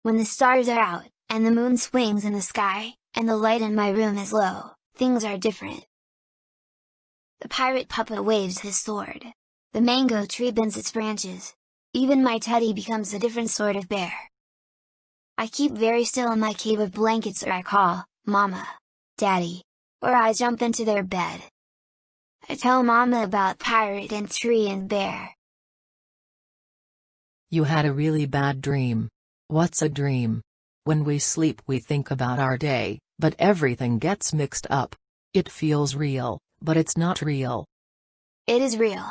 When the stars are out, and the moon swings in the sky, and the light in my room is low, things are different. The pirate puppet waves his sword. The mango tree bends its branches. Even my teddy becomes a different sort of bear. I keep very still in my cave of blankets, or I call Mama, Daddy, or I jump into their bed. I tell Mama about pirate and tree and bear. You had a really bad dream. What's a dream? When we sleep we think about our day, but everything gets mixed up. It feels real, but it's not real. It is real.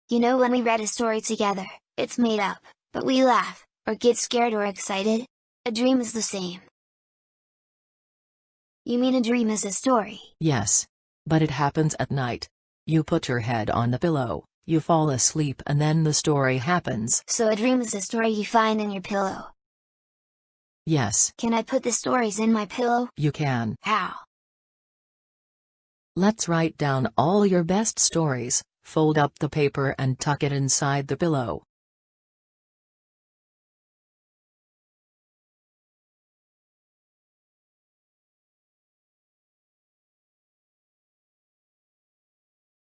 You know, when we read a story together, it's made up, but we laugh, or get scared or excited. A dream is the same. You mean a dream is a story? Yes. But it happens at night. You put your head on the pillow, you fall asleep, and then the story happens. So a dream is a story you find in your pillow? Yes. Can I put the stories in my pillow? You can. How? Let's write down all your best stories, fold up the paper and tuck it inside the pillow.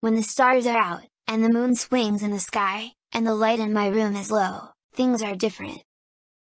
When the stars are out, and the moon swings in the sky, and the light in my room is low, things are different.